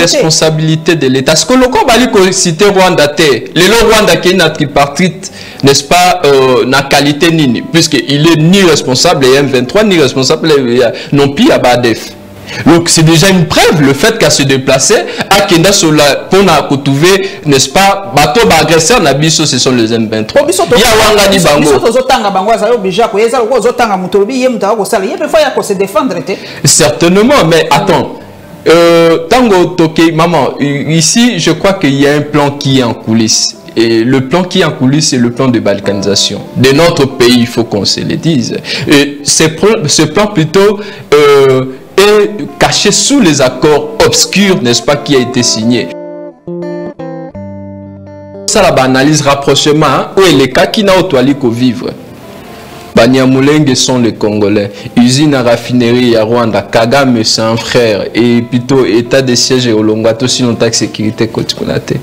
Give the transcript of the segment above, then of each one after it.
responsabilité de l'État. Parce que le combat cité Rwanda, le Rwanda qui est une tripartite, n'est-ce pas, na qualité nini, puisqu'il est ni responsable et M23, ni responsable non plus à Badef. Donc c'est déjà une preuve le fait qu'à se déplacer à Kenda pour trouver, n'est-ce pas, bateau agresseur Nabiso, ce sont les M23. Il y a Wangani Bango. Certainement, mais attends. Tango Toke, maman, ici je crois qu'il y a un plan qui est en coulisses. Et le plan qui est en coulisses, c'est le plan de balkanisation de notre pays, il faut qu'on se le dise. Et ce plan plutôt est caché sous les accords obscurs, n'est-ce pas, qui a été signé. Ça, la analyse rapprochement, où est les cas qui n'ont pas vivre. Banyamulenge sont les Congolais. Usine à raffinerie à Rwanda, Kagame c'est un frère. Et plutôt état de siège et Olongato, sinon ta sécurité Kotikonate.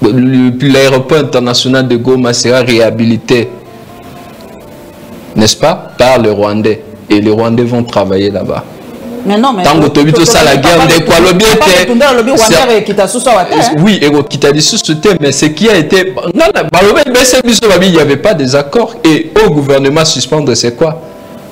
L'aéroport international de Goma sera réhabilité, n'est-ce pas, par le Rwandais. Et les Rwandais vont travailler là-bas. Mais non, mais tant que ça la guerre de quoi le bien oui, mais ce qui a été non, il n'y avait pas des accords et au gouvernement suspendre c'est quoi?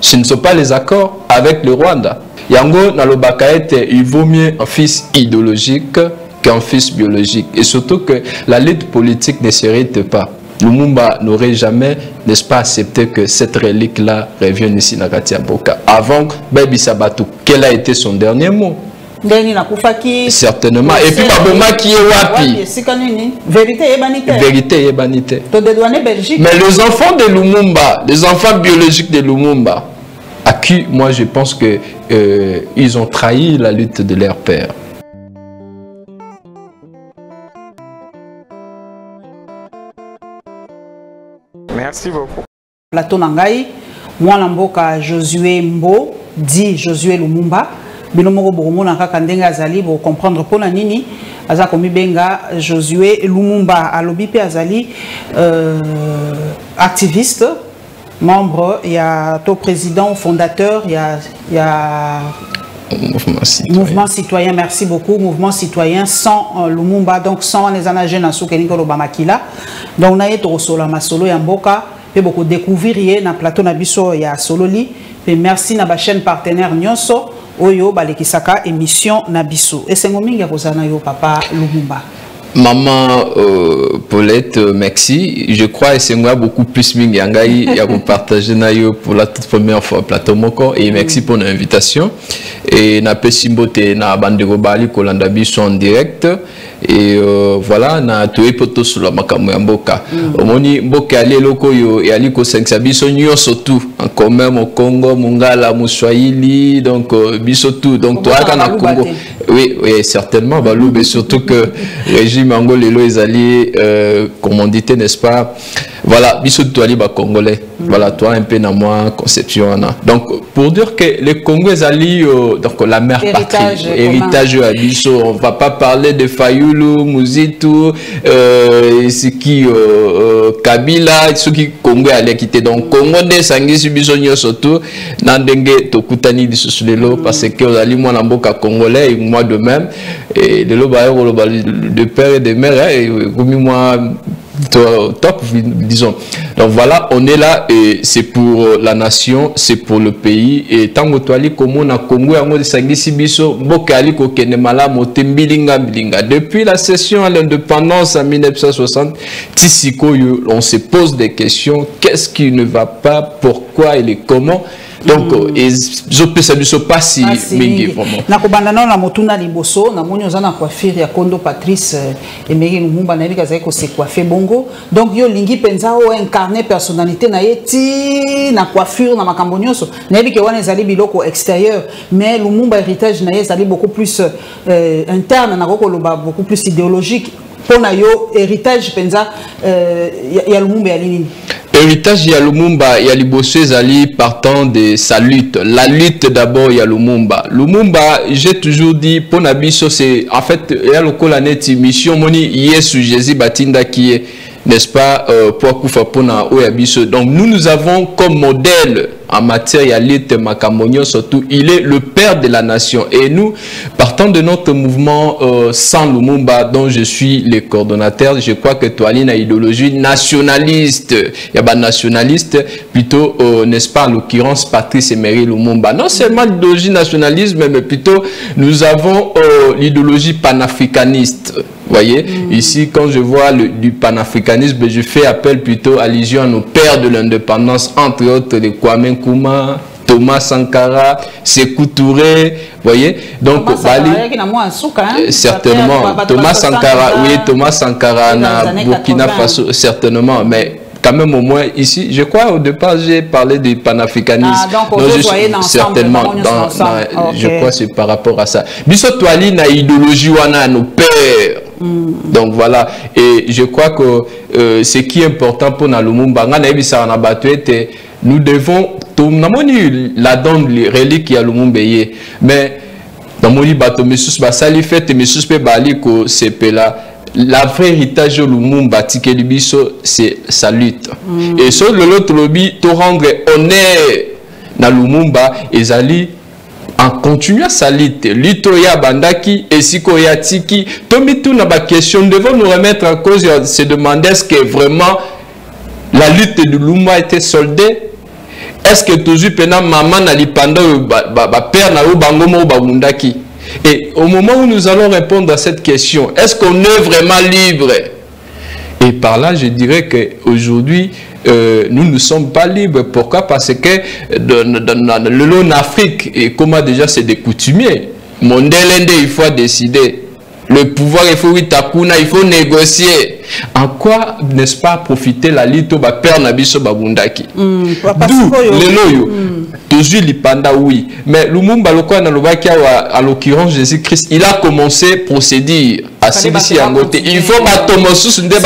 Ce ne sont pas les accords avec le Rwanda. Yango Nalobakaete, il vaut mieux un fils idéologique qu'un fils biologique et surtout que la lutte politique ne s'arrête pas. Lumumba n'aurait jamais, n'est-ce pas, accepté que cette relique-là revienne ici à Katiaboka. Avant, Baby Sabatou, quel a été son dernier mot? Certainement. Et puis, Baboma qui est wapi? Vérité et banité. Vérité et banité. Mais les enfants de Lumumba, les enfants biologiques de Lumumba, à qui, moi, je pense que ils ont trahi la lutte de leur père. Merci beaucoup. Plateau Nangai, moi Lamboka Josué Mbo, dit Josué Lumumba. Binomoko Bourmon en Kakandenga Azali pour comprendre pour la nini. Azakomi Benga Josué Lumumba Alobipe Azali, activiste, membre, il y a ton président, fondateur, il y a Mouvement citoyen, merci beaucoup. Mouvement citoyen sans Lumumba, donc sans les anagènes à Soukeniko Lobamakila. Donc, on a été au Solo Masolo et Mboka. Et beaucoup découvrir na plateau Nabiso et à Sololi. Et merci na ba chaîne partenaire Nyonso. Oyo Balekisaka émission Nabiso. Et c'est Ngominga Kozana yo papa Lumumba. Maman Paulette, merci. Je crois que c'est moi beaucoup plus mingangai à vous partager pour la toute première fois plateau Moko et merci pour l'invitation. Et na pesimbote na bandego bali kolanda biso en direct et voilà na tué poto sur la makambo ya mboka. Omoni mboka ali loko yo et ali ko 5 biso nyonso tout en commun au Congo, Mongala, Mousswahili donc biso tout donc toi kana Congo. Oui, oui, certainement balou mais surtout que régime angolelo ezali commandité n'est-ce pas? Voilà, biso tout ali ba congolais. Voilà, toi un peu na moi conception na. Donc pour dire que les Congolais ali donc la mère patrie, héritage à biso, on va pas parler de Fayulu, Muzitu, ce qui Kabila, ce qui Congo allait quitter donc Congo de sangisi biso surtout nandenge tokutani disosulelo parce que ali moi na mboka congolais et moi de même et de de père et de mère et moi top disons. Donc voilà, on est là et c'est pour la nation, c'est pour le pays et tant que toi comme on a Congo yango de sangisi biso bokali ko kenemala motembilinga bilinga depuis la cession à l'indépendance en 1960 tisiko on se pose des questions, qu'est-ce qui ne va pas, pourquoi et comment. Donc je peux saluer ce pas si mingi vraiment. Na kobandana na motuna liboso na moni ozana coiffure ya Kondo Patrice Emery Lumumba na lika zaiko se coiffer bongo. Donc yo lingi penza o incarner personnalité na yeti na coiffure na makambo nyonso. Na yebi ke wana ezali biloko extérieur mais Lumumba héritage na ezali beaucoup plus interne na koko loba beaucoup plus idéologique. Pona yo héritage penza ya Lumumba ya lini. Héritage ya Lumumba, ya liboso ezali partant de sa lutte. La lutte d'abord ya Lumumba. Lumumba, j'ai toujours dit pour Nabiso c'est en fait ya lokola neti mission moni Yesu Jésus batinda qui est n'est-ce pas, pour Koufapona Oyabiso. Donc nous avons comme modèle en matière yalite Makamonyo, surtout, il est le père de la nation. Et nous, partant de notre mouvement Sans Lumumba, dont je suis le coordonnateur, je crois que Toaline a une idéologie nationaliste. Il y a pas nationaliste, plutôt, n'est-ce pas, en l'occurrence, Patrice Emery Lumumba. Non seulement l'idéologie nationaliste, mais plutôt, nous avons l'idéologie panafricaniste. Vous voyez, ici, quand je vois du panafricanisme, je fais appel plutôt allusion à nos pères de l'indépendance, entre autres les Kwame Nkrumah, Thomas Sankara, Sékou Touré, vous voyez. Donc, certainement, Thomas Sankara, oui, Thomas Sankara, Burkina Faso, certainement, mais quand même au moins ici, je crois au départ j'ai parlé du panafricanisme. Donc certainement, je crois que c'est par rapport à ça. Biso Toali na idéologie wana nos pères. Donc voilà, et je crois que ce qui est important pour Lumumba, nous devons la donne les reliques à Lumumba, mais dans mon bateau, la vraie héritage de Lumumba, c'est sa lutte. Et sur l'autre lobby, pour rendre honneur à Lumumba, Ezali en continuant sa lutte, Litoya Bandaki et Sikoya Tiki, Tomitou n'a pas question, nous devons nous remettre en cause et se demander est-ce que vraiment la lutte de Lumumba était soldée? Est-ce que toujours pendant maman n'a pas père n'a pas Bandaki? Et au moment où nous allons répondre à cette question, est-ce qu'on est vraiment libre? Et par là, je dirais qu'aujourd'hui, nous ne sommes pas libres. Pourquoi? Parce que en Afrique, et comment déjà c'est des coutumiers, Mondelende, il faut décider. Le pouvoir, il faut il faut négocier. En quoi, n'est-ce pas, profiter la lito ba père Nabiso Babundaki? D'où le loyo. Toujours l'ipanda, oui. Mais Lumumba, à l'occurrence Jésus-Christ, il a commencé à procéder à celui-ci en côté. Il faut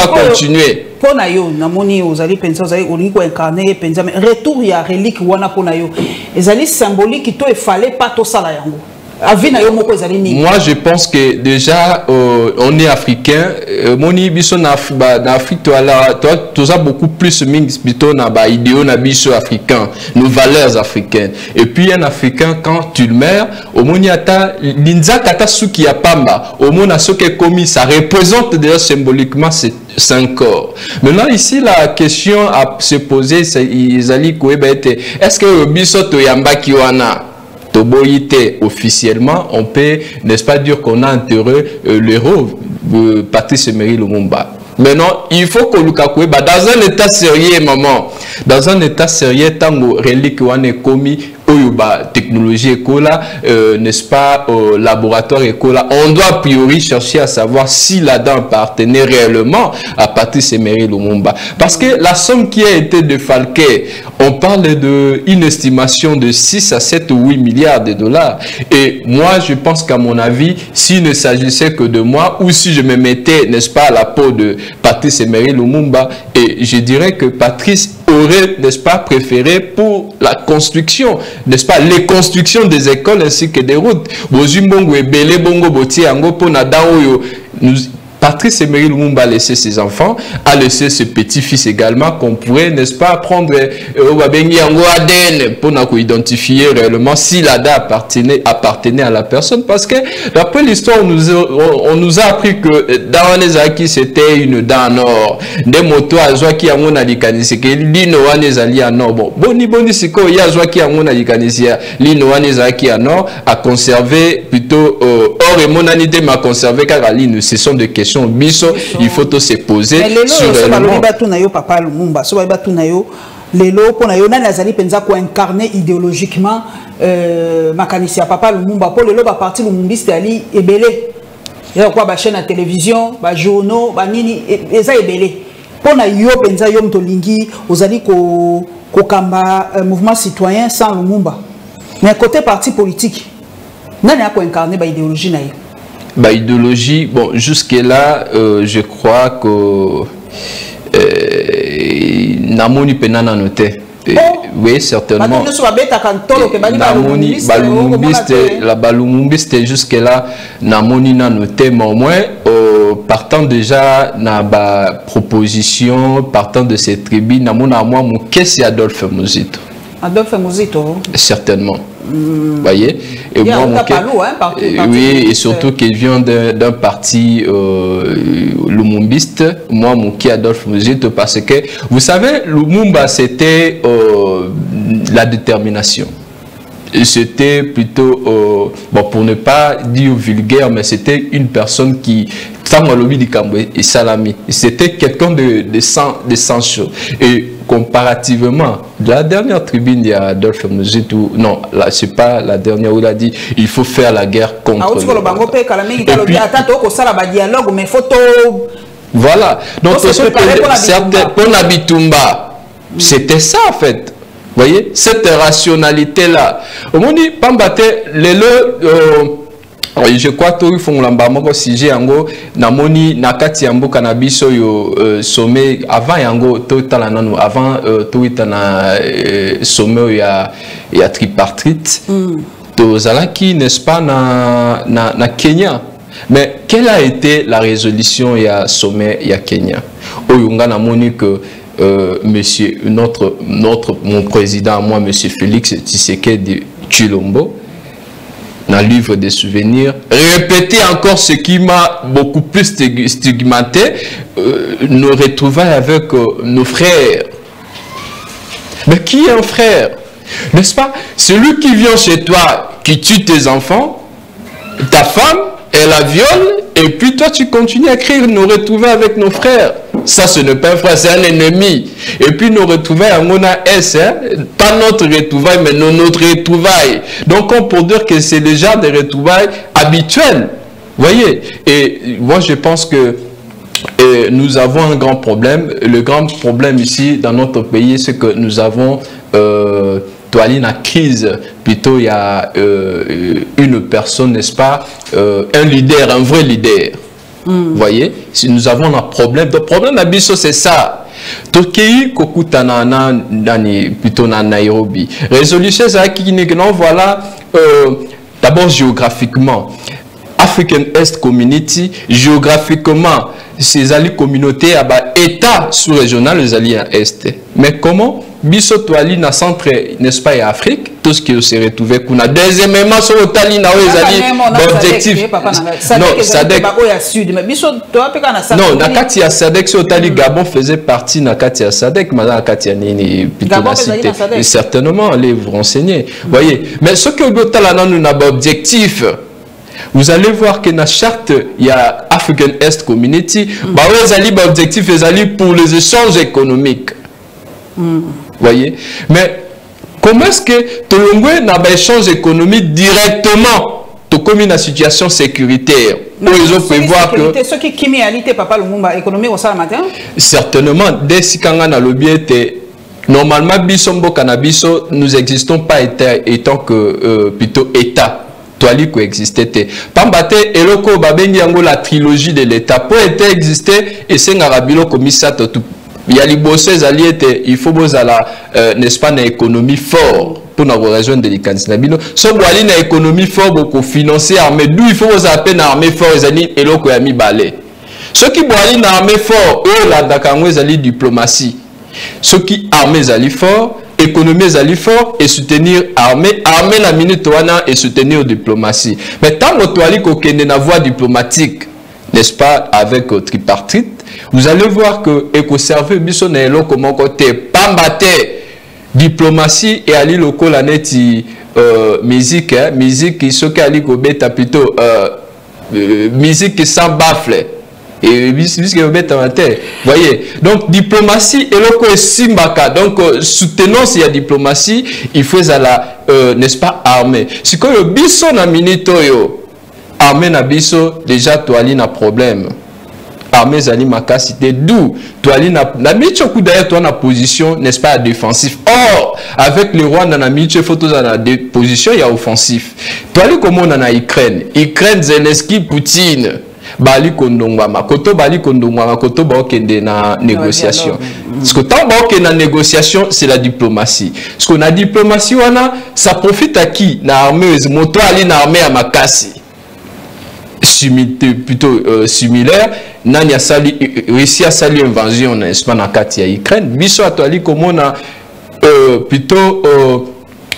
continuer. Pour nayo, namoni ozali pensa ozali olingo incarné pensa mais retour ya relique wana pour nayo. Ezali symbolique to e fallait pas to sala yango. Moi, je pense que déjà, on est africain. Moni biso na Afrique, tu as beaucoup plus plutôt na ba idéo na biso africain, nos valeurs africaines. Et puis un africain quand tu le meurs, au moni ata linza kata suki ya pamba, au mona soke komi, ça représente déjà symboliquement c'est un corps. Maintenant ici la question à se poser c'est est-ce que biso to yamba kiwana officiellement, on peut, n'est-ce pas, dire qu'on a enterré l'héros Patrice Emery Lumumba. Maintenant, il faut que Lukaku, dans un état sérieux, maman, dans un état sérieux, tant que relique est commis, technologie écola, n'est-ce pas, laboratoire écola, on doit a priori chercher à savoir si la dent appartenait réellement à Patrice Emery Lumumba. Parce que la somme qui a été défalquée, on parle d'une estimation de 6 à 7 ou 8 milliards de dollars. Et moi, je pense qu'à mon avis, s'il ne s'agissait que de moi, ou si je me mettais, n'est-ce pas, à la peau de Patrice Emery Lumumba, et je dirais que Patrice aurait, n'est-ce pas, préféré pour la construction, n'est-ce pas, les constructions des écoles ainsi que des routes. Patrice Emery Lumumba a laissé ses enfants, a laissé ses petits-fils également, qu'on pourrait, n'est-ce pas, prendre pour identifier réellement si l'ADA appartenait à la personne. Parce que, d'après l'histoire, on nous a appris que dans les acquis, c'était une dent en or. Des motos à Zouaki à mon alikanisi, que l'inoan est allié en or. Bon, boni siko, ya Zouaki à mon alikanisi, l'inoan est acquis en or, à conserver plutôt, or et mon anité m'a conservé car à l'ine, ce sont des questions. Biso, il faut se poser sur Lelo pour nayo na nazali penza ko incarner idéologiquement makanisi ya papa Lumumba pour lelo ba parti lumumbiste ali ebele ya kwa ba chaîne à télévision ba journaux ba nini eza ebele pour na yo penza yo mtolingi ozali ko kamba mouvement citoyen sans Lumumba mais côté parti politique nani a ko incarner ba idéologie na yo. Bah, idéologie, bon, jusque-là, je crois que Namoni Penana noté. Oui, certainement. La balumumbiste jusque-là, namoni na noté, mais au moins, partant déjà na ba proposition, partant de cette tribu, namona moi, mon qu'est-ce Adolphe Muzito. Adolphe Muzito. Certainement. Voyez, et moi, oui, et surtout qu'il vient d'un parti lumumbiste, moi mon qui Adolphe Muzito, parce que vous savez, Lumumba c'était la détermination. C'était plutôt, bon, pour ne pas dire vulgaire, mais c'était une personne qui, c'était quelqu'un de sang chaud. Et comparativement, la dernière tribune, il y a Adolphe Muzito, non, là, c'est pas la dernière où il a dit il faut faire la guerre contre voilà. Donc, pour Nabitumba, c'était ça en fait. Vous voyez, cette rationalité-là. Au moment où Pambate, je crois que ils font l'embamako sujet yango namoni nakati yambo cannabis yo sommet avant yango total nanu avant toita na sommet ya tripartite tozalaki n'est-ce pas na Kenya. Mais quelle a été la résolution ya sommet ya Kenya oyunga namoni que monsieur mon président moi monsieur Félix Tshisekedi Tshilombo dans le livre des souvenirs, répéter encore ce qui m'a beaucoup plus stigmaté, nos retrouvailles avec nos frères. Mais qui est un frère? N'est-ce pas? Celui qui vient chez toi, qui tue tes enfants, ta femme, elle la viole, et puis toi tu continues à écrire nos retrouvailles avec nos frères. Ça, ce n'est pas un frère, c'est un ennemi. Et puis nous retrouvailles à Mona S, hein? Pas notre retrouvaille, mais notre retrouvaille. Donc on peut dire que c'est déjà des retrouvailles habituelles. Vous voyez? Et moi je pense que nous avons un grand problème. Le grand problème ici dans notre pays, c'est que nous avons la crise. Plutôt il y a une personne, n'est-ce pas? Un leader, un vrai leader. Vous voyez, si nous avons un problème, le problème d'Abisso c'est ça. Tokei kokutana plutôt na Nairobi. Résolution ça qui non voilà d'abord géographiquement African Est Community géographiquement ces alliés communautés à état sous-régional les alliés à Est. Mais comment biso toali na centre n'est-ce pas en Afrique tout ce qui se retrouvé kuna deuxièmement sur le tali na objectif non Sadek non nakati ya Sadek sur tali Gabon faisait partie nakati ya Sadek mais nakati ya nini plutôt la cité certainement allez vous renseigner voyez mais ce que botala na nous na objectif. Vous allez voir que dans la charte, il y a African Est Community. Les objectifs pour les échanges économiques. Voyez? Mais comment est-ce que Tolongwe n'a pas échange économique directement comme une situation sécuritaire? Ce qui est réalité, papa, économique au matin? Certainement, dès que na lobby était normalement, bisombo cannabiso, nous n'existons pas étant que plutôt État. Toali coexistait. Pambate eloko babengi yango la trilogie de l'État pour être exister et c'est ngarabilo commissaire tout. Il y a les bosses alliés il faut bozala n'est-ce pas une économie fort pour nous rejoindre de l'Icansnabino. So boali na économie fort beaucoup financer armée d'où il faut vous appeler une armée fort les alliés eloko ya mi balé. Ceux qui boali na armée fort eux la dakango les alliés diplomatie. Ceux qui armés les alliés fort économie les fort et soutenir armée la minute wana et soutenir diplomatie. Mais tant que toali kokende na voie diplomatique, n'est-ce pas, avec tripartite, vous allez voir que éco-serveur biso na elo comment côté pambate diplomatie et ali loko la neti musique hein, musique ce qui ali ko beta plutôt musique sans baffle. Et voyez, donc diplomatie et le simbaka, donc soutenance il y a diplomatie, il faut la n'est-ce pas armée. Si que le biso na minito yo armée na biso déjà toali na problème. Armée zali makasité d'où toali na micho coup d'ailleurs toi na position n'est-ce pas défensif. Or avec le Rwanda na micho photos na position il y a offensif. Toali comment on a Ukraine Zelensky Poutine. bali kondongwa makoto bali kondongwa makoto ba okende na négociation. Parce que tant ba okende na négociation c'est la diplomatie. Parce que na diplomatie wana ça profite à qui? Na armée moto ali na armée à makasi. Plutôt similaire, nani a sali réussi à sali invasion n'est-ce pas na kati ya Ukraine. Biso atwali komona plutôt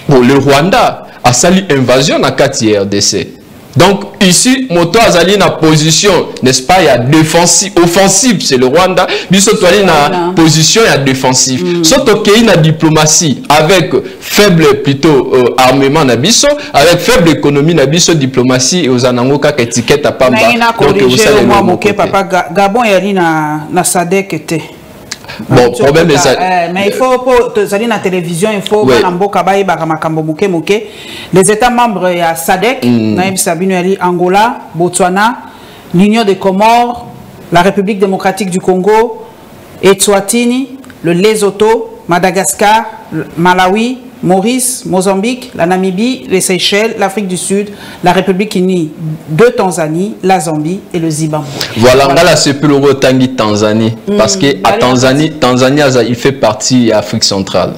pour le Rwanda a sali invasion na kati ya RDC. Donc ici, moto azali na position, n'est-ce pas, il y a défensive, offensive, c'est le Rwanda. Biso toali na position, il y a défensive. Soto kei na diplomatie avec faible plutôt armement na biso, avec faible économie na biso diplomatie et aux anangoka étiquette à pamba. Donc vous savez moi moqué papa Gabon yali na SADC était. Bon, problème est ça. Mais il faut pour aller na télévision, il faut mboka baye ba makambo moke moke. Les États membres ya SADC, Naïm Sabino Ali, Angola, Botswana, l'Union des Comores, la République démocratique du Congo, Eswatini, le Lesotho, Madagascar, Malawi, Maurice, Mozambique, la Namibie, les Seychelles, l'Afrique du Sud, la République unie de Tanzanie, la Zambie et le Zimbabwe. Voilà, là c'est plus le Tangi Tanzanie parce que à Tanzanie, il fait partie de l'Afrique centrale.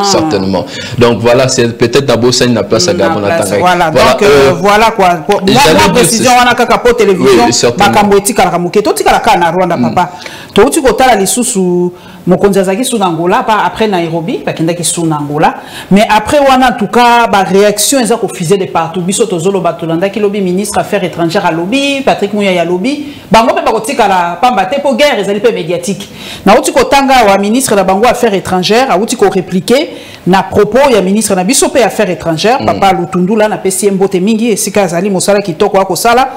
Certainement. Donc voilà, c'est peut-être d'abord ça une place à Gabon. Voilà, donc voilà quoi. Moi précision on a kaka télévision, makambo etika la muke, to tika la kana Rwanda papa. To uti kotala lisusu mokonzi azaki sous Angola pas après Nairobi, pas kindaki sous Angola, mais après wana en tout cas ba réaction eza ko fusée de partout. Biso tozolo batolanda ki lobby ministre affaires étrangères à lobby, Patrick Mouya ya lobby, bango pe ba kotika la pamba te po guerre ezali pe médiatique. Na uti kotanga wa ministre la bango affaires étrangères, a uti ko répliquer na propos ya ministre na biso pe affaires étrangères, papa Lutundula na pesi mbote mingi esika azali mosala kitoko ako sala.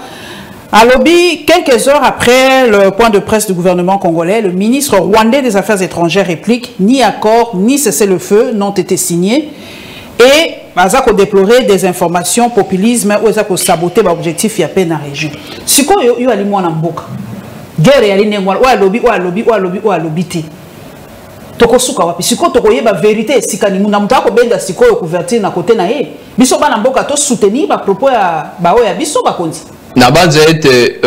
À lobby, quelques heures après le point de presse du gouvernement congolais, le ministre rwandais des Affaires étrangères réplique ni accord ni cessez-le-feu n'ont été signés et Azako déplorer des informations populisme ou Azako saboter l'objectif y a peine à région. Si quoi yo ali mwana mboka. Guerre ya ligne ou à lobby te. Toko suka wapi siko toko yeba vérité sikani muna mutako ko benda siko yo couverture na côté na ye. Biso bana mboka to soutenir ba propos ya bao ya biso ba konzi. Na base été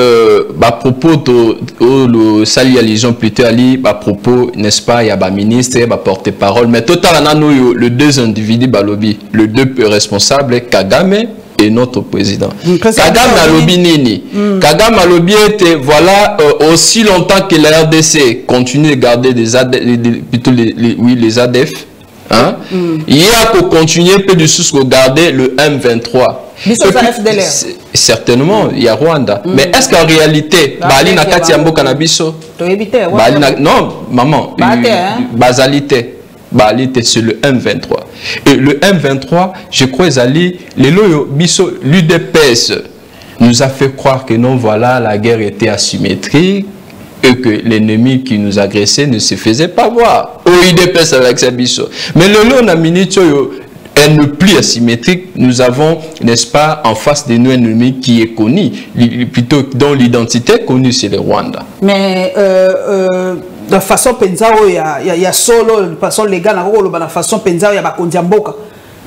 propos le sali allusion plutôt ali propos n'est-ce pas il y a ministre il y a porte-parole mais total le deux individus balobi le deux responsables Kagame et notre président. Kagame a lobby nini. Kagame a lobby était voilà aussi longtemps que la RDC continue de garder des les ADF hein il y a qu'on continuer peu de sous regarder le M23. Certainement, il y a Rwanda. Mais est-ce qu'en réalité, Bali na kati yambo kanabiso? Non, maman, basalité. Balité sur le M23. Et le M23, je crois, l'UDPS nous a fait croire que non, voilà, la guerre était asymétrique et que l'ennemi qui nous agressait ne se faisait pas voir. Au UDPS avec sa biso. Mais le lot, on a minute, elle ne plus asymétrique, nous avons, n'est-ce pas, en face de nous un ennemi qui est connu, plutôt dont l'identité connue, c'est le Rwanda. Mais de façon pensée, il y a solo, de façon légale, de façon pensée, il y a Bakondiamboka.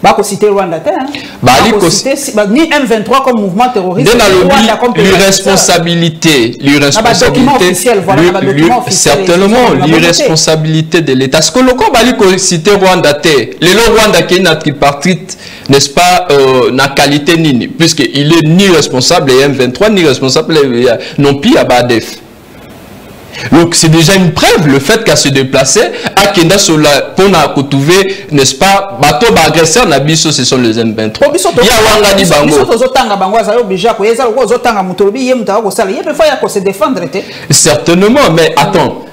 Bako citer Rwanda, ni M23 comme mouvement terroriste. L'irresponsabilité, certainement l'irresponsabilité de l'État. Parce que le camp Bali citer Rwanda, le Rwanda qui est notre tripartite, n'est-ce pas, na qualité nini, puisqu'il est ni responsable et M23 ni responsable non plus à Badef. Donc c'est déjà une preuve le fait qu'à se déplacer à Kenda pour trouver n'est-ce pas bateau agresseur nabiso ce sont les M23 il y a wanga di bango certainement mais attends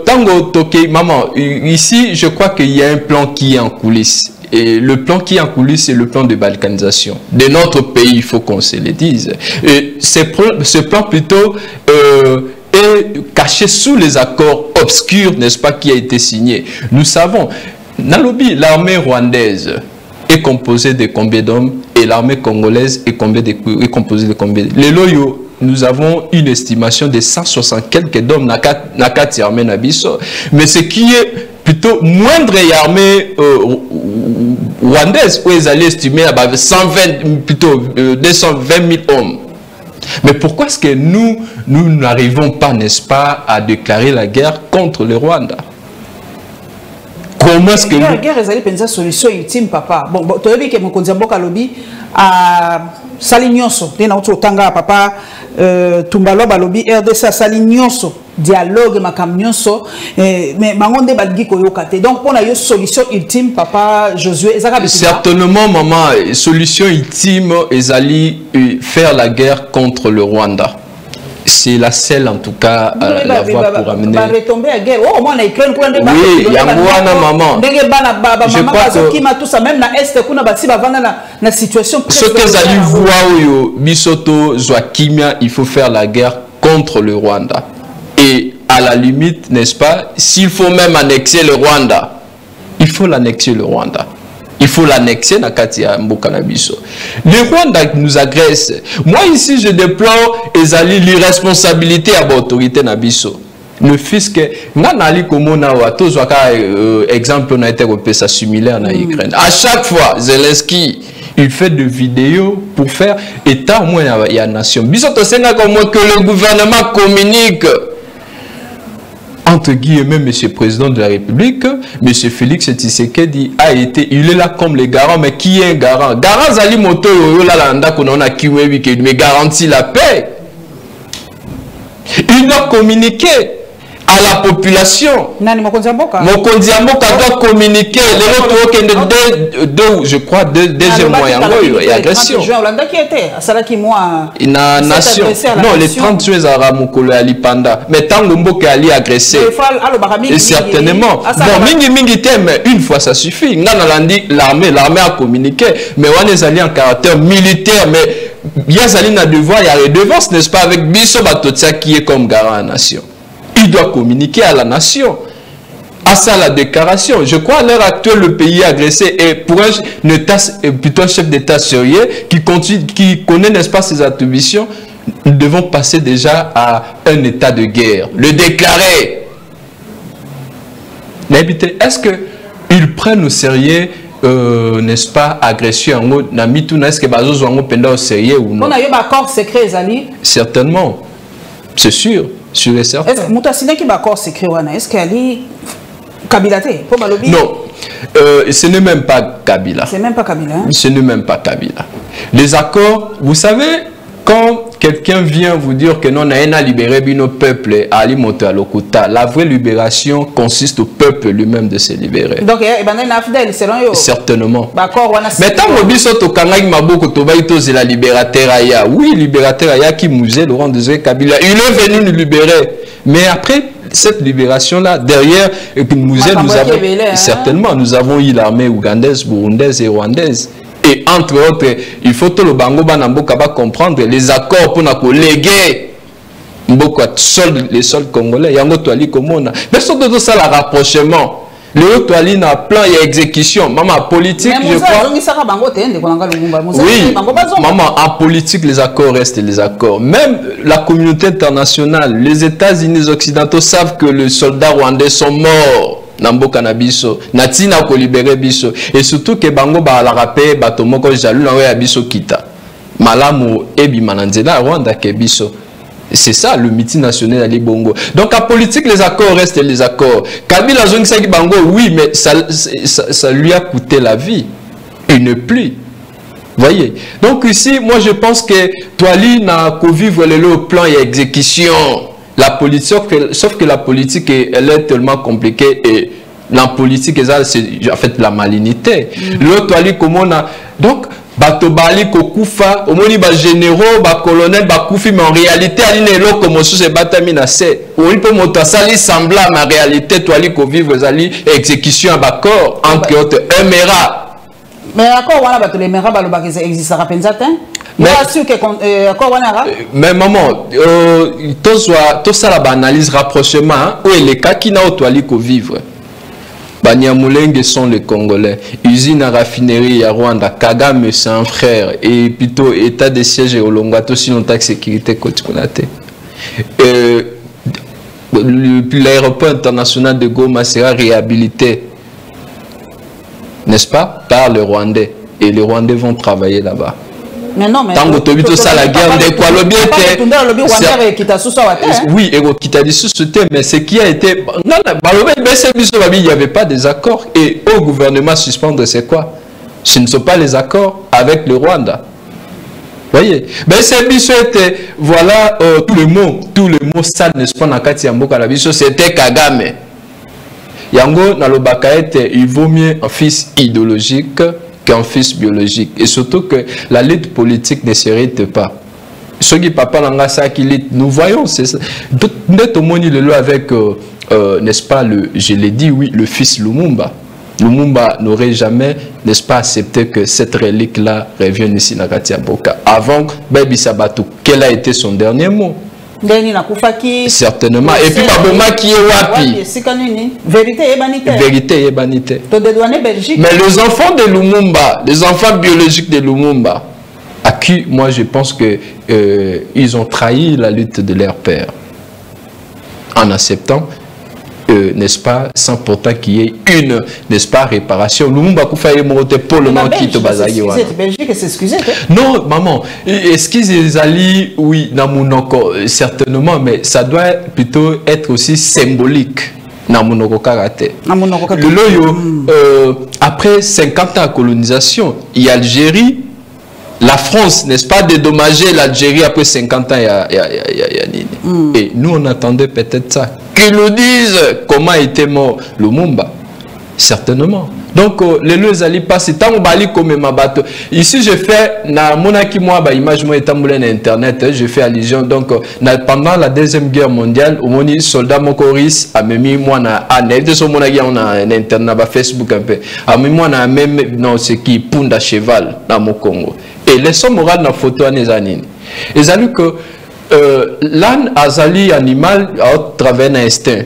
tango toke maman ici je crois qu'il y a un plan qui est en coulisses. Et le plan qui est en coulisses, c'est le plan de balkanisation de notre pays, il faut qu'on se le dise. Et ce plan plutôt est caché sous les accords obscurs, n'est-ce pas, qui a été signé. Nous savons, Nalobi, l'armée rwandaise est composée de combien d'hommes et l'armée congolaise est composée de combien d'hommes. Les loyaux, nous avons une estimation de 160 quelques d'hommes nakati armée nabiso, mais ce qui est plutôt moindre et armée rwandaise où ils allaient estimer à 120 plutôt 220 000 hommes. Mais pourquoi est-ce que nous n'arrivons pas, n'est-ce pas, à déclarer la guerre contre le Rwanda? Comment est-ce que la guerre est une solution ultime, papa? Bon, tu as vu que mon Kondiamboka lobby à Salignoso, tanga papa Tumbalo balobi RDC Salignoso dialogue makamnyoso mais mangonde balgi koyokate. Donc pour la solution ultime, papa Josué, certainement maman, solution ultime ezali faire la guerre contre le Rwanda. C'est la seule en tout cas la voie pour amener. Retomber à guerre. Oh, moi, oui, il y a maman. Je crois que tout ça, même na est, kuna bati bavana na situation. Ce que zali voit bisoto Joakimia, il faut faire la guerre contre le Rwanda. Et à la limite, n'est-ce pas, s'il faut même annexer le Rwanda, il faut l'annexer le Rwanda. Il faut l'annexer na Katia Mbokanabiso. Le Rwanda nous agresse. Moi ici je déplore l'irresponsabilité à l'autorité Nabiso. Le fisc, n'anali komona wa tozwaka exemple na été repesa similaire na Ukraine. À chaque fois Zelensky il fait des vidéos pour faire état au moins il y a nation. Biso to senga comme que le gouvernement communique. Entre guillemets, monsieur le président de la République, monsieur Félix Tshisekedi il est là comme les garants, mais qui est un garant? Garant Zali Moto, mais garantit la paix. Il doit communiquer à la population. Mokonzi Mboka doit communiquer. Je crois, deuxième moyen et agression. Non, les 30 juin à Ramukolo et Alipanda. Mais tant que Mboka Ali agressé. Certainement. Bon, mingi thème, une fois ça suffit. L'armée a communiqué. Mais on est allé en caractère militaire. Mais il y a un devoir, il y a une redevance, n'est-ce pas, avec Bisso Batotia qui est comme garant à la nation. Il doit communiquer à la nation. À ça la déclaration. Je crois à l'heure actuelle le pays agressé et pour plutôt un chef d'État sérieux qui connaît, n'est-ce pas, ses attributions, nous devons passer déjà à un état de guerre. Le déclarer. Est-ce qu'ils prennent au sérieux, n'est-ce pas, agression en mode Namituna, est-ce que Bazo Zouango penda au sérieux ou non? On a eu un accord secret, Zali. Certainement. C'est sûr. Sur et certain. Est-ce que Moutassine qui va accord secret, est-ce qu'elle est Kabila? Non, ce n'est même pas Kabila. C'est même pas Kabila. Hein? Ce n'est même pas Kabila. Les accords, vous savez, quand quelqu'un vient vous dire que non, on a libéré nos peuples à Alimoto à Lokuta, la vraie libération consiste au peuple lui-même de se libérer. Donc, il y a fidèle, selon eux. Certainement. Mais tant que vous êtes au Kangai Maboko, c'est la libérateur Aya. Oui, libérateur Aya qui mousait Laurent Désiré Kabila. Il est venu nous libérer. Mais après cette libération-là, derrière, nous avons, certainement, nous avons eu l'armée ougandaise, burundaise et rwandaise. Et entre autres, il faut que le Bango Banamboka comprendre les accords pour nous léguer les sols congolais. Il y a un autre komona. Mais surtout tout ça, le rapprochement. Le autre n'a plan et exécution. Maman, politique, je crois. Oui, maman, en politique, les accords restent les accords. Même la communauté internationale, les États-Unis occidentaux savent que les soldats rwandais sont morts. Namboka na biso natina ko libérer biso et surtout que bango ba la rapé batomoko jaloux na ya biso kita malamu ebi mananzela Rwanda ke biso. C'est ça le meeting national à Libongo. Donc en politique les accords restent les accords. Kabila zongisaki bango oui mais ça lui a coûté la vie. Il ne plus. Voyez. Donc ici moi je pense que Toali n'a qu'au vivre le plan et exécution. La politique, sauf que la politique, elle est tellement compliquée et la politique, c'est en fait la malignité. L'autre, comme on a. Donc, Batobali, Kokufa, au moins, les généraux, les colonels, les Koufi, mais en réalité, il y a des comme ça, c'est Batamina, c'est. On peut monter ça, il semble à ma réalité, toi, il faut vivre, exécution à Bakor, entre autres, un MERA. Mais encore, voilà, les MERA, ils existent à Penzatin. Mais maman, tout ça la analyse rapprochement, où les cas qui n'ont pas vivre. Banyamulenge sont les Congolais. Usine à raffinerie à Rwanda, Kagame c'est un frère et plutôt état de siège au Longato sinon ta sécurité Kotikonate. L'aéroport international de Goma sera réhabilité, n'est-ce pas, par les Rwandais et les Rwandais vont travailler là-bas. Mais non, mais tango tobito ça la guerre de quoi le bien oui, et qui t'a dit sous mais ce qui a été non, il n'y avait pas des accords et au gouvernement suspendre c'est quoi? Ce ne sont pas les accords avec le Rwanda. Voyez, ben c'est biso était voilà tout le mot ça n'est pas na kati ya mboka na biso c'était Kagame. Yango na lobaka était il vaut mieux un fils idéologique qu'un fils biologique et surtout que la lutte politique ne s'arrête pas. Ceux qui papa langa ça qui lutte, nous voyons c'est ça. Net au monde le avec n'est-ce pas je l'ai dit oui le fils Lumumba. Lumumba n'aurait jamais, n'est-ce pas, accepté que cette relique-là revienne ici na Katia Boka. Avant, Baby Sabatou, quel a été son dernier mot? Certainement. Et puis, Baboma qui est wapi? Vérité et banité. Vérité et banité. Belgique. Mais les enfants de Lumumba, les enfants biologiques de Lumumba, à qui, moi, je pense que ils ont trahi la lutte de leur père en acceptant. N'est-ce pas, sans pourtant qu'il y ait une, n'est-ce pas, réparation. Lumumba Koufaye Morote pour le nom qui te basaille. Belgique s'excuser. Non, maman, excusez Ali, oui, Namunoko, certainement, mais ça doit plutôt être aussi symbolique. Namunoko Karate. Le loyo, après 50 ans de colonisation, il y a Algérie, la France, n'est-ce pas, dédommager l'Algérie après 50 ans, et nous, on attendait peut-être ça. Qu'ils nous disent comment était mort Lumumba. Certainement. Donc, les lieux allaient passer. Tant qu'on bali comme ma bateau. Ici, je fais, na monaki moi, ba image moi étant moulin internet, je fais allusion. Donc, pendant la deuxième guerre mondiale, au moni soldat mokoris a mis moi na anel de son monaki on a un internet, ba Facebook un peu. A mis moi na même non c'est qui punda cheval dans mon Congo. Et les sommes morales na photo à nezanine. Ils ont que l'âne azali animal à travers un instinct.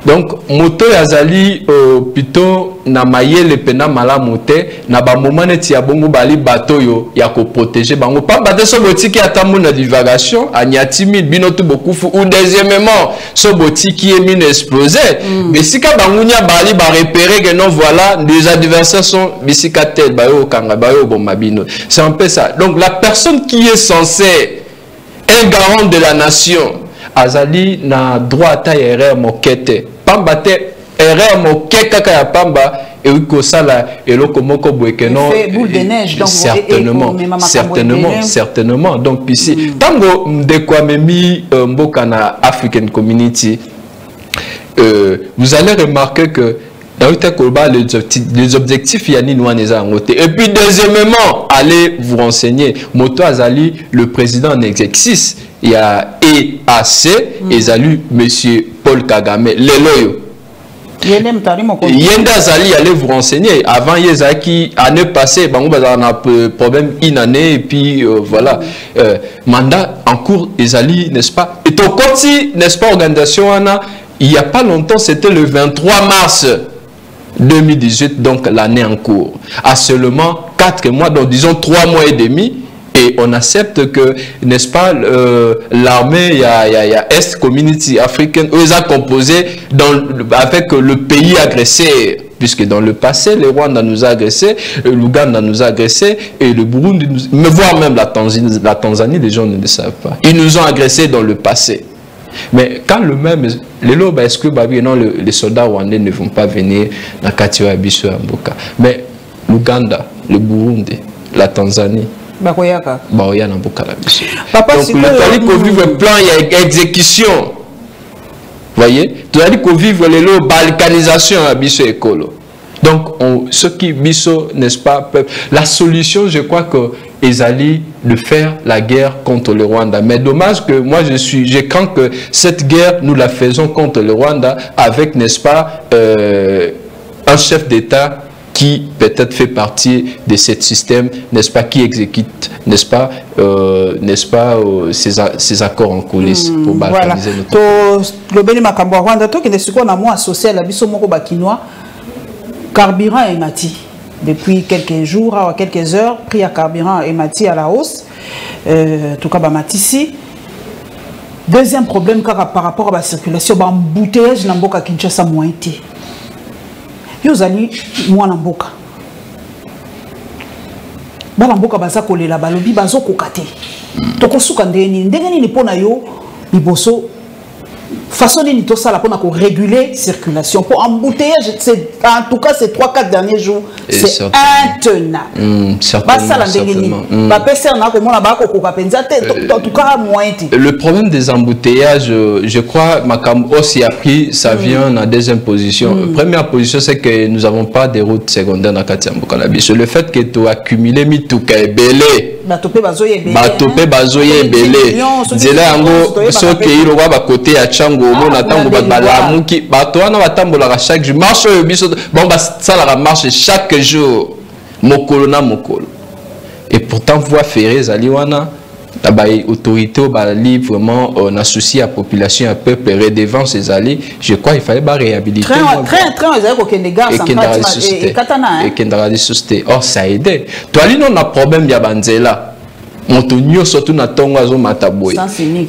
Donc, moto azali plutôt na maye le pena mala moté na ba moment neti ya bongo bali bateau yo ya ko protéger bango pas bateau so botiki atamu na divagation anyati mine binotu bokufu ou deuxièmement so botiki est mine explosé mais si ka bangunya bali ba repérer que non voilà les adversaires sont bisika tel ba yo kanga ba yo bomba bino c'est un peu ça. Donc la personne qui est censée un garant de la nation azali na droit à erreur mokete pamba te erreur mokeka ya pamba et ko sala et lo komoko boeke non boule de neige donc certainement donc ici tango de quoi memi mboka na African Community vous allez remarquer que les objectifs yani et puis deuxièmement allez vous renseigner moto azali le président en exercice il y a EAC et azali monsieur Paul Kagame leloyo Yenda Zali allez vous renseigner avant Yezaki année passée on a problème une année et puis voilà mandat en cours Ezali n'est-ce pas et au côté n'est-ce pas organisation Anna il y a pas longtemps c'était le 23 mars 2018 donc l'année en cours à seulement 4 mois donc disons 3 mois et demi et on accepte que n'est-ce pas l'armée il y a Est Community africaine eux a composé avec le pays agressé puisque dans le passé le Rwanda nous a agressé l'Ouganda nous a agressé et le Burundi mais voire même la Tanzanie les gens ne le savent pas ils nous ont agressés dans le passé. Mais quand le même, est-ce que non, les soldats rwandais ne vont pas venir dans Katio Abisso et Mboka. Mais l'Ouganda, le Burundi, la Tanzanie, Bakoyaka. Baoya Mboka la Bisso. Donc le temps qu'on vive plan, il y a exécution. Voyez, tu as dit qu'on vive les balkanisation à Bisso et Kolo. Donc, ceux qui Bisso, n'est-ce pas, peuvent. La solution, je crois que Ezali de faire la guerre contre le Rwanda. Mais dommage que moi je crains que cette guerre nous la faisons contre le Rwanda avec, n'est-ce pas, un chef d'État qui peut-être fait partie de ce système, n'est-ce pas, qui exécute, n'est-ce pas, ces accords en coulisses pour balkaniser notre carburant et mati. Depuis quelques jours ou quelques heures, prix à carburant et mati à la hausse. En tout cas, ici. Deuxième problème par rapport à la circulation, l'embouteillage dans Mboka Kinshasa moins été. Vous allez moi dans Mboka. bala mboka baza kolela balobi bazo kokate tokosuka ndenge ni pona yo liboso façon nini to sala pona ko réguler circulation pour embouteillage en tout cas ces 3-4 derniers jours c'est intenable basala ndenge ni ba pesa na ko mona ba ko kokapenza te en tout cas moyen. Le problème des embouteillages, je crois Makam aussi a pris, ça vient en deuxième position. Première position, c'est que nous n'avons pas de routes secondaires dans Katiambo Cannabis. Le fait que tu as accumulé mituka et belé batopé bazoye belé zela yango soki iloba ba côté ya chango mona tango balamuki bato wana batambola chaque jour marche biso bon ba sala marche chaque jour mokolo na mokolo et pourtant voie ferrée zali wana la autorité au bali vraiment on associe à population un peuple redevant ces allées, je crois il fallait pas réhabiliter et or ça aidait toi ali non a problème ya banzela montonio surtout na tongo azo mataboy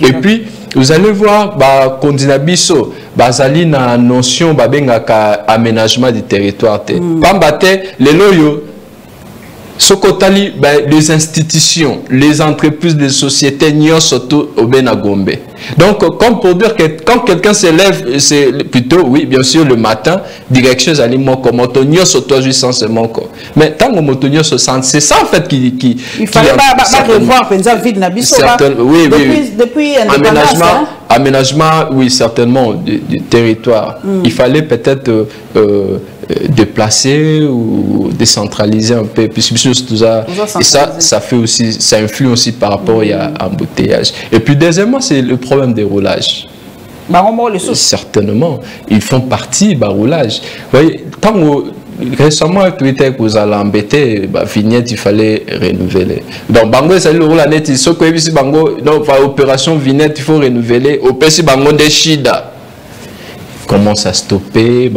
et puis vous allez voir ba kondinabiso bazali na notion ba bengaka aménagement du territoire te pambate les loyo Sokotali, les institutions, les entreprises, les sociétés, n'y surtout au Benagombe. Donc, comme pour dire que quand quelqu'un s'élève, c'est plutôt, oui, bien sûr, le matin, direction aliments comme motonio surtout juste sans manque. Mais tant que motonio se sent, c'est ça en fait qui il fallait pas revoir Penza vide Nabiso. Oui, depuis aménagement, oui, certainement du territoire. Il fallait peut-être déplacer ou décentraliser un peu puisque tout ça et ça fait aussi, ça influe aussi par rapport à embouteillage. Et puis deuxièmement, c'est le problème des roulages. Certainement, ils font partie du roulage. Vous voyez, tant récemment, Twitter vous allez embêter, vignette, il fallait renouveler. Donc, Bango, c'est le roulage net, il faut que si Bango, donc, opération vignette, il faut renouveler. Au PC, Bango, des Shida commence à stopper.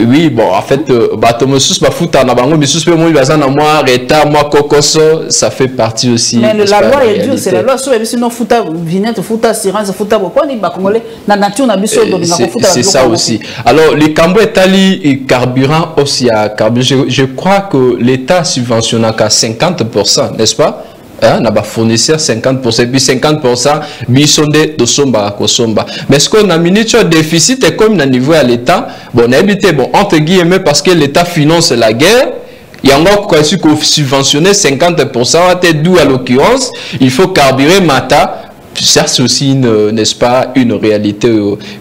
Oui, bon, en fait, ça fait partie aussi. Mais la loi est dure, c'est la loi. C'est ça aussi. Alors, les Cambo et carburant aussi à carburant. Je crois que l'État subventionne à 50%, n'est-ce pas? On a fournisseur 50% et puis 50% bisonde de somba kosomba. Mais ce qu'on a mis sur déficit est comme à niveau à l'État, bon habité bon entre guillemets parce que l'État finance la guerre. Il y a encore quoi subventionner 50%, d'où à l'occurrence il faut carburer mata. Ça c'est aussi n'est-ce pas une réalité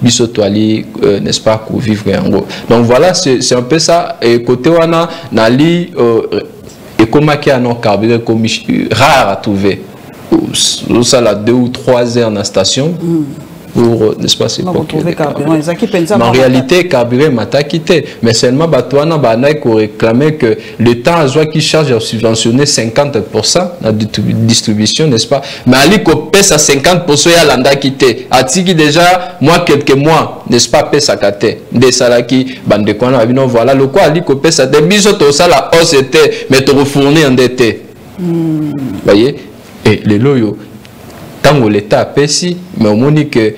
bisotoali n'est-ce pas qu'on vivre en gros. Donc voilà c'est un peu ça et côté wana nali et comme il y a un carburant rare à trouver, ça là 2 ou 3 heures dans la station pour n'est-ce pas c'est pas en réalité carburant m'a quitté mais seulement batouana banay pour réclamer que l'État a qui charge à subventionner 50% la distribution n'est-ce pas mais ali ko pèse à 50% ya landa quitté atiki déjà moi quelques mois n'est-ce pas pèse à kate des salaki bande kwana bino voilà le quoi ali ko pèse à des bisoto ça la hausse était mais te refournir endetté voyez et les loyo tant l'État a pèse mais au moins que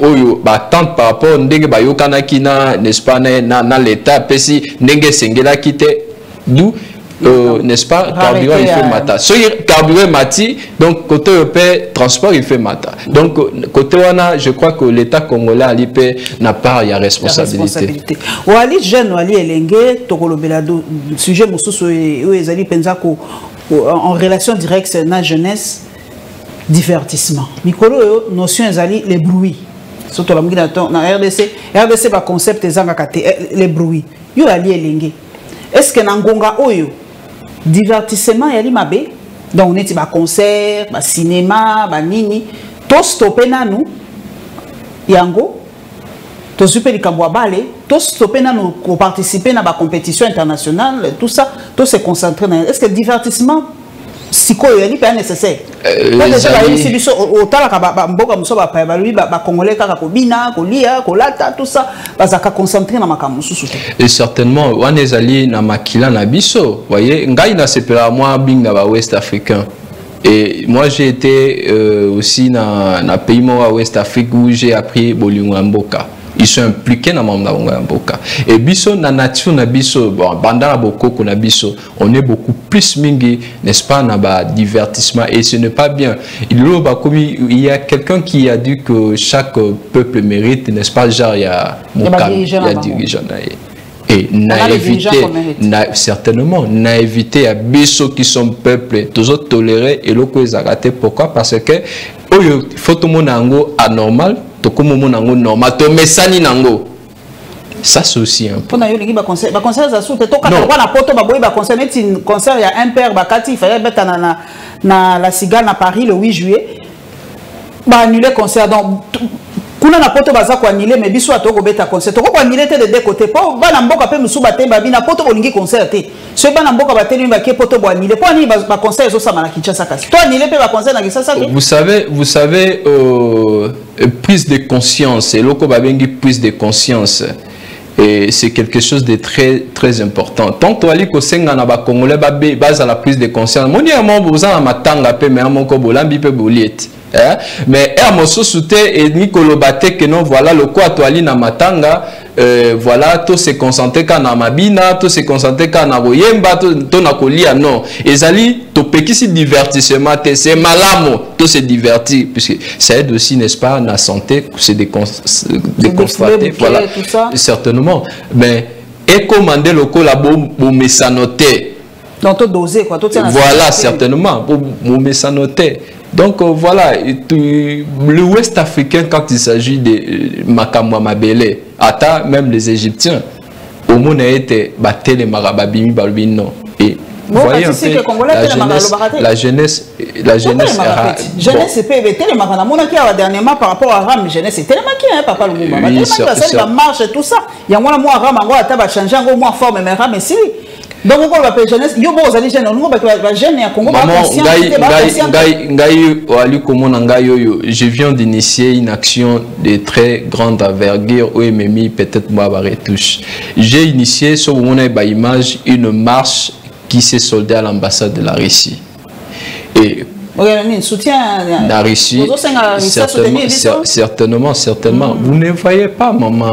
oyo batante par rapport ndenge bayokana kina n'est-ce pas na l'État pesi ndenge sengela kite d'où n'est-ce pas carburant il fait mata so carburant mati donc côté européen transport il fait mata donc côté wana je crois que l'État congolais alipé n'a pas ya responsabilité wali jeune wali elenge tokolobela sujet mosusu ezali penza ko en relation directe na jeunesse divertissement. Mikolo notion ezali les bruits. Surtout la mugina na RDC ba concept ezanga kate les bruits. Yo ali elenge. Est-ce que na ngonga oyo divertissement yali mabe donc on est ba concert, ba cinéma, ba nini to stopper nanu yango to super likabwa balé to stopper nanu ko participer na ba compétition internationale tout ça to se concentrer na est-ce que divertissement si quoi il est nécessaire et certainement on est allé na makila na biso voyez ngai na sepela moi bing na West africain et moi j'ai été aussi na pays moi West Afrique où j'ai appris bolingo mboka Ils sont impliqués dans le monde. Et biso na nature na biso bon bandana boko na biso on est beaucoup plus mingi n'est-ce pas na ba divertissement et ce n'est pas bien. Il y a quelqu'un qui a dit que chaque peuple mérite n'est-ce pas genre il y a dirigeant et certainement na éviter à biso qui sont peuple toujours toléré et loko ezakate pourquoi parce que il faut tout le monde anormal to comme mon nango normal to mesani nango ça c'est aussi un pour na yo lingi ba conseil za soute to kata kwa na poto ba boy ba conseil net concert ya un père ba kati il fallait beta na la cigale na Paris le 8 juillet ba annuler concert donc kuna na poto baza ko annuler mais biso atoko beta concert to ko annuler te de deux côtés po ba na mboka pe musu ba temba bi na poto bolingi concert te so ba na mboka ba tenu ba ke poto bo annuler po ani ba concert zo sama na Kinshasa kasi to annuler pe ba concert na Kinshasa vous savez prise de conscience et loko ba bengi prise de conscience et c'est quelque chose de très important tant to ali ko senga na ba congolais ba base à la prise de conscience moni amon boza na matanga pe mais amon ko bolambi pe boliet. Mais et Nicolo Bate que non voilà le quoi toi na matanga voilà tout se concentrer quand na mabina tout se concentrer quand na royemba tout na kolia non ezali to pekisi divertissement c'est malamo tout se divertir puisque ça aide aussi n'est-ce pas la santé c'est de constater voilà certainement mais et commander le co la bon messanoter donc tout doser quoi tout voilà certainement pour messanoter. Donc voilà, l'Ouest africain, quand il s'agit de Makamwa Mabele, Ata, même les Égyptiens, au monde a été batté les Marababimi Balbino. Et vous voyez un peu la jeunesse c'est pas tellement mon qui a dernièrement par rapport à Ram jeunesse c'est tellement qui papa le mouvement la marche et tout ça il y a moi Ram encore à changer encore moins forme mais Ram si donc on va appeler jeunesse yo bo zali jeune on va jeune ya Congo je viens d'initier une action de très grande envergure où MMI peut-être moi va retouche j'ai initié sur mon image une marche qui s'est soldée à l'ambassade de la Russie et la Russie certainement vous ne voyez pas maman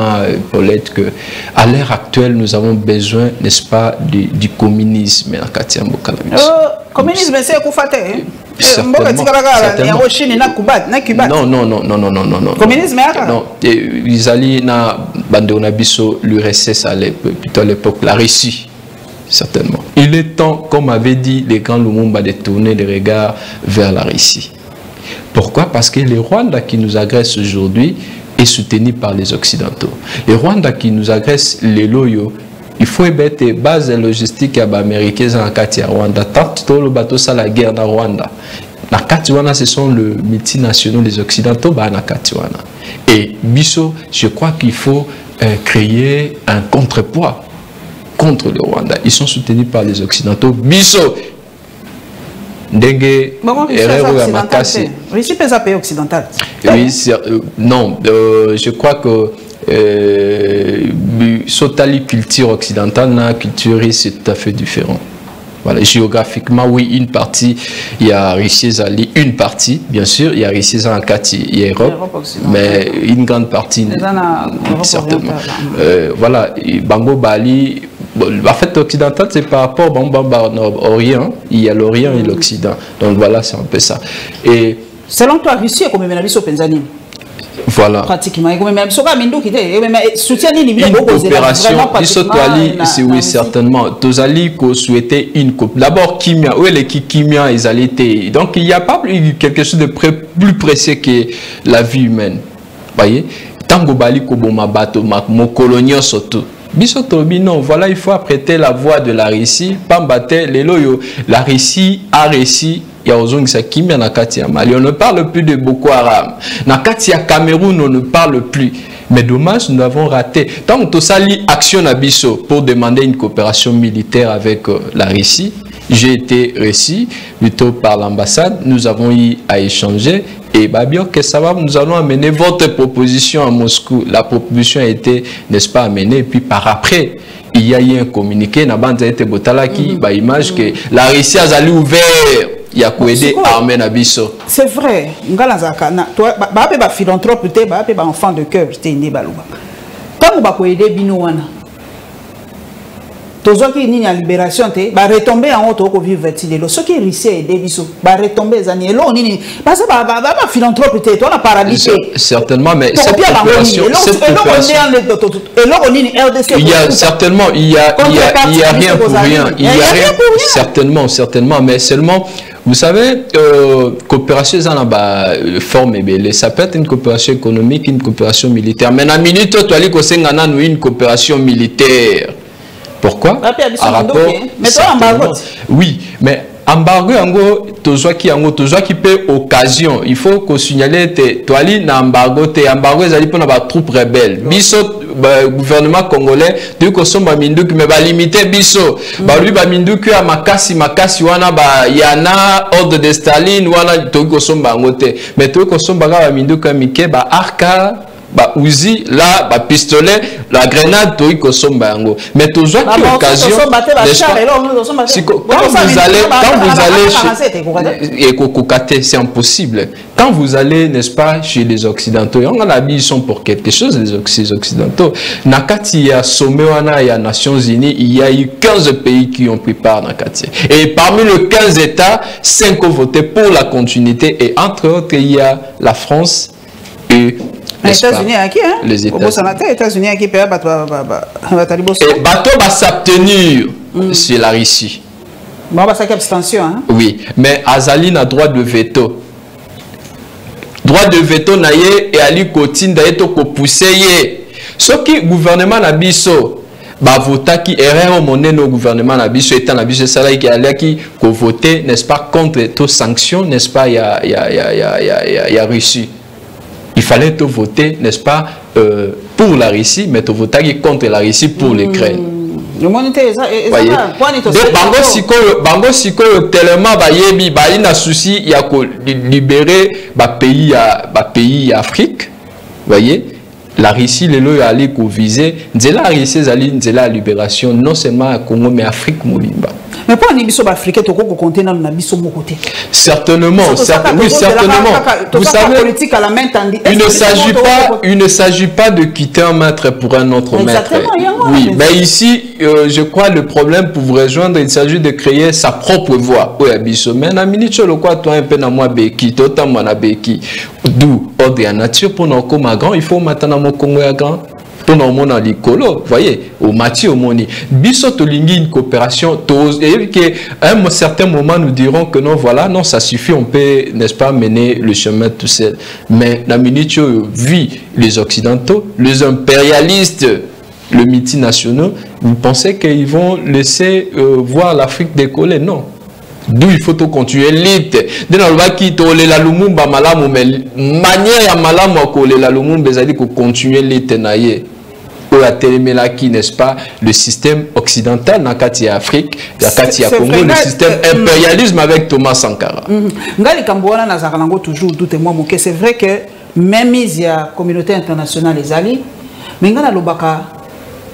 Paulette que à l'heure actuelle nous avons besoin n'est-ce pas du communisme communisme c'est non communisme non ils allaient na bandona biso l'URSS plutôt à l'époque la Russie. Certainement. Il est temps, comme avait dit les grands Lumumba, de tourner les regards vers la Russie. Pourquoi? Parce que le Rwanda qui nous agresse aujourd'hui est soutenu par les Occidentaux. Le Rwanda qui nous agresse les loyaux, il faut mettre base logistique américaine en Katia Rwanda. Tant que le bateau ça la guerre dans Rwanda. Na Katiwana, ce sont les multinationaux, les Occidentaux, na Katiwana. Et Bisso, je crois qu'il faut créer un contrepoids contre le Rwanda. Ils sont soutenus par les Occidentaux. Bisso Dengue Russie pèse à pays occidental. Oui, non, je crois que Sotali culture occidentale, la culture russe c'est tout à fait différent. Voilà, géographiquement, oui, une partie, il y a Russie Zali, une partie, bien sûr, il y a Russie Zankati, il y a Europe, mais une grande partie, certainement. Voilà, Bango Bali, en fait, occidental, c'est par rapport au Orient, il y a l'Orient et l'Occident. Donc voilà, c'est un peu ça. Et selon toi, Russie est comme une avis au Penzani. Voilà. Pratiquement. Une coopération, c'est oui, certainement. Tozali ko souhaitait une coupe. D'abord, Kimia, où est les Kimia, ils allaient été. Donc, il n'y a pas quelque chose de plus précieux que la vie humaine. Vous voyez? Tango Bali Koboma Bato, mon colonial surtout. Bisotobi, non, voilà, il faut apprêter la voix de la Russie. Pambate, les loyaux. La Russie a réussi. On ne parle plus de Boko Haram. Nakatia Cameroun, on ne parle plus. Mais dommage, nous avons raté. Tant que ça lit action à Bisso pour demander une coopération militaire avec la Russie, j'ai été reçu plutôt par l'ambassade. Nous avons eu à échanger. Et bien que ça va, nous allons amener votre proposition à Moscou. La proposition a été, n'est-ce pas, amenée. Et puis par après, il y a eu un communiqué. Image que la Russie a allé ouvert. Il y a quoi aider armée na biso. C'est vrai. Ngalanzaka na toi ba philanthrope te ba enfant de cœur te inde baluba. tant que vous aider binoana toujours qui n'y a libération te va retomber en haut pour vivre vertigo ce qui risque aider biso va retomber les années là on ni parce que va philanthrope peut-être on a paralysé certainement mais cette population il y a certainement il y a rien pour rien il y a rien certainement mais seulement vous savez, coopération forme ça peut être une coopération économique, une coopération militaire. Mais dans la minute, tu as dit que une coopération militaire. Pourquoi? Oui, mais embargo, qui peut occasion. Il faut qu'on signale tu as dit embargo, embargo, ils pour les troupes rebelles. Biso gouvernement congolais, de que son baminduki mais va limiter biso. Lui baminduki a makasi wana yana ordre de Staline wana to ko son bangote. Mais to ko son baga baminduki mike ba arca ba uzi là ba pistolet la grenade to ko son bango. Mais toujours qui occasion quand vous allez et kokokate c'est impossible. Quand vous allez, n'est-ce pas, chez les Occidentaux, on a ils sont pour quelque chose, les Occidentaux. Nakati, il y a sommet, il y a Nations Unies, il y a eu 15 pays qui ont pris part dans Nakati. Et parmi les 15 États, 5 ont voté pour la continuité. Et entre autres, il y a la France et les États-Unis à qui, hein? Les États-Unis à qui, et bateau va s'abstenir sur la Russie. Bon, bah, ça abstention, hein? Oui, mais Azali a droit de veto. Droit de veto naye et ali kotine d'ailleurs ko pousser ce qui gouvernement na biso ba vota qui erreur monnaie no gouvernement na biso étant na biso ça là qui allait qui ko voter n'est-ce pas contre toutes sanctions n'est-ce pas il y a Russie il fallait te voter n'est-ce pas pour la Russie mais te voter contre la Russie pour l'Ukraine. Bango siko tellement bayebi ba ina souci il y a libérer pays Afrique. Voyez la Russie le lo aller ko viser la Russie zali la libération non seulement à Congo mais Afrique mobimba. Mais pour les biso africains to ko compter na biso mo côté. Certainement, oui certainement. Vous savez politique à la main tandis il ne s'agit pas de quitter un maître pour un autre maître. Oui, mais ici je crois le problème pour vous rejoindre il s'agit de créer sa propre voie. Oui, biso mais na minute le quoi toi un peu na moi beki tota moi na beki. D'où ordre en nature pour nos comme grand il faut maintenant mon Congo à grand. Pour nos mon likolo, voyez, au Mati au Moni. Biso tolingi une coopération, et qu'à un certain moment nous dirons que non, voilà, non, ça suffit, on peut, n'est-ce pas, mener le chemin tout seul. Mais la minute vit les Occidentaux, les impérialistes, le multinationaux, vous pensez qu'ils vont laisser voir l'Afrique décoller? Non. D'où il faut continuer l'élite. Dès que la Lumumba malamu, mais manière ya malamu à la Lumumba, c'est-à-dire qu'on continue l'élite naïe. Ou la télémélaki, n'est-ce pas, le système occidental, Nakati Afrique, Nakati Congo, le système impérialisme avec Thomas Sankara. Ngali Kamboana Nazarango toujours doute moi que c'est vrai que même il y a communauté internationale les alliés, mais ngana lobaka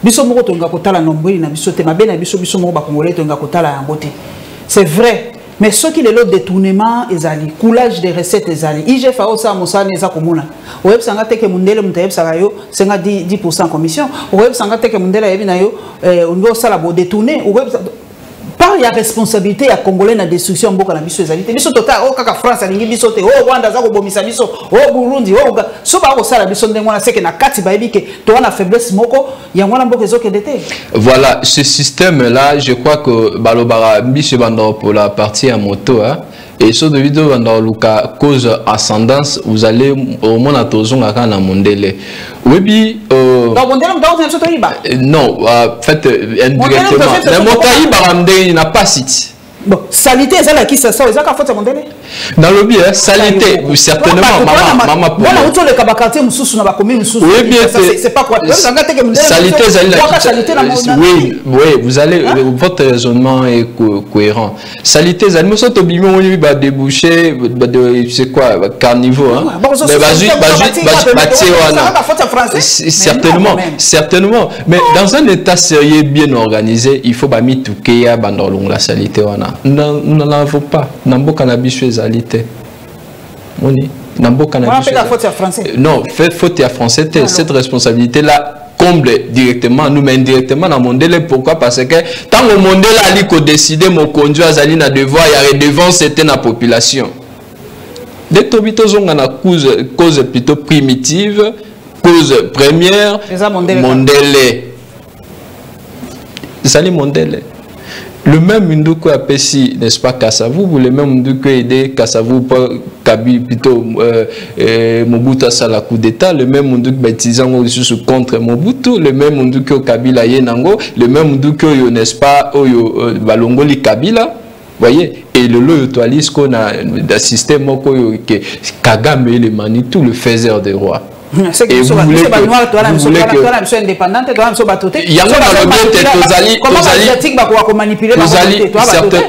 biso moko tonga kotala nombri na biso te mabe na biso moko ba congolais tonga kotala yangote. C'est vrai, mais ce qui est le détournement est allé, coulage des recettes est allé. IGF a aussi amosa neza komuna. Web sanga teke mundele mutayeb sagayo, senga 10% commission. Web sanga teke mundele yebi na yo, on doit ça la bo détourner. Web par la responsabilité à Congolais na destruction mboka na biso ezali. Biso total o kaka France alingi biso te, o Rwanda za ko bomisa biso, o Burundi, o so ba ko sala biso ndengo na seke na kati ba yebi ke to na faiblesse moko ya ngwana mboka ezoke dete. Voilà, ce système là, je crois que balobara biso bando pour la partie à moto hein. Et sur de vidéo dans le cas cause ascendance, vous allez au moins à tozon à kana mondele. Oui bi non, en fait indirectement. Mais motaï baramde il n'a pas cité. Bon, salité ça là qui ça ça ka faute mondele. Dans le bien salité certainement maman pour. Voilà, on le kabakati mususu na ba commune mususu. Oui bien c'est pas quoi. Salité oui, vous allez votre raisonnement est cohérent. Salité ça nous sommes obligés on va déboucher c'est quoi carnivore hein. Mais certainement mais dans un état sérieux bien organisé, il faut ba mi tukeya bandolong la salité wana. Nous n'en pas. Nambo cannabis alité. Non, fait faute à français. Cette responsabilité-là incombe directement nous mais indirectement dans Mondele. Pourquoi? Parce que tant que Mondele a dit qu'on décide mon conduit à Zali na devoir il y a redevance c'était la population. Des tobitos ont une cause plutôt primitive, cause première, Mondele. Zali Mondele. Le même Munduko a Pessi, n'est-ce pas, Kassavou, le même Munduko a aidé Kassavou pour Kabi, plutôt Mobutu à la coup d'État, le même Munduko baptisant contre Mobutu, le même Munduko Kabila Yenango, le même Munduko, n'est-ce pas, Balongoli Kabila, voyez, et le lot toalise qu'on a un système que Kagame et le Manitou, le faiseur des rois. Et vous voulez que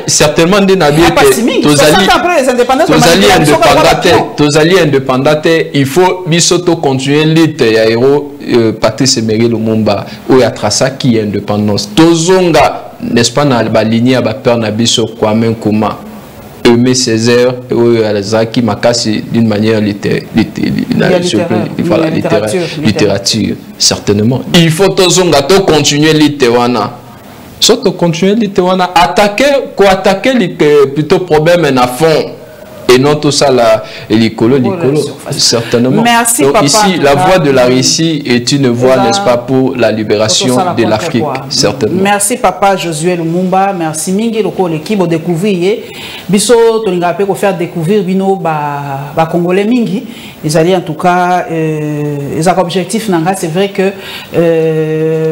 certainement des il faut bisoto continuer l'île aéro Patrice Emery Lumumba ou à Trassa qui est indépendance tozonga n'est-ce pas dans la lignée à peur nabiso Kwame Nkrumah Aimé Césaire et Alazaki Makasi d'une manière littérature certainement il faut to continuer littéralement surtout continuer littéralement attaquer plutôt problème à fond et non tout ça là l'écolo certainement. Merci, donc papa, ici la voix de la Russie est une voix n'est-ce pas pour la libération de l'Afrique certainement. Merci papa Josué Lumumba, merci mingi loko l'équipe découvrir biso tolinga pe ko faire découvrir bino ba congolais mingi ils allaient en tout cas les objectifs nanga c'est vrai que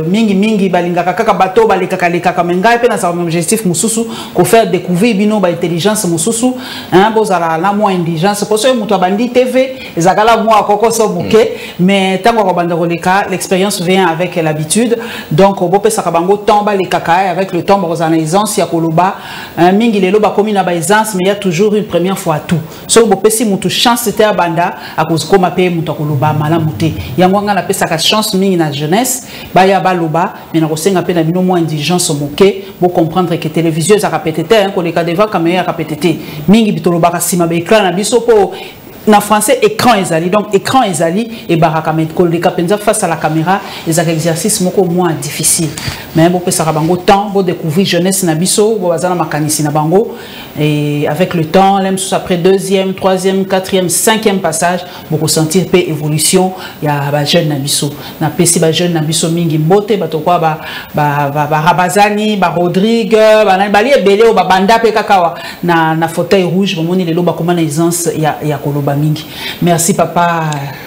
mingi balinga kaka bato baleka menga pe na sa objectif mususu ko faire découvrir bino ba intelligence mususu hein bozala la moins indigence pour ça muto bandi TV ezakala moi koko so buke mais tango ko banda koleka l'expérience vient avec l'habitude donc bo pesa ka bango tomba les kaka avec le temps bozana aisance ya koloba mingi lelo ba komi na ba aisance mais il y a toujours une première fois tout so bo pesi muto chance c'était à banda à cause koma pe muto koloba mala muté yango nga na pesa ka chance mingi na jeunesse ba ya baloba mais na kosenga pe na bino moins indigence buke bo comprendre que télévision za kapetete hein koleka devant caméra kapetete mingi bitoloba ma écran na biso po na français écran ezali donc écran ezali et baraka met koleka penza face à la caméra les exercices moko moins difficile mais bon pesa bango temps bo découvrir jeunesse na biso bo bazana makanisi na bango et avec le temps même après deuxième troisième quatrième cinquième passage bo ressentir pe évolution ya ba jeune na biso na pesi ba jeune na biso mingi mbote bato kwa ba Rabazani ba Rodrigue ba bali ebele o ba banda pe kakawa na fauteuil rouge bo moni lelo ba komana aisance ya koloba mingi. Merci papa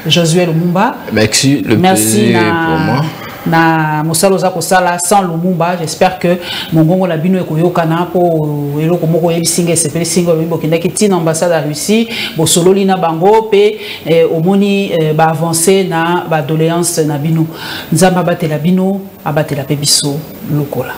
Josué Lumumba. Merci, le plaisir pour moi. Na mosaloza ko sala sans Lumumba, j'espère que mongongo la bino ekoyoka na po eloko moko yebisinga sepeli singa lobo kindaki tina ambassade à Russie, bo sololi na bango pe omoni ba avancer na ba doléance na bino. Nzamba batela bino, abatela pe biso lokola.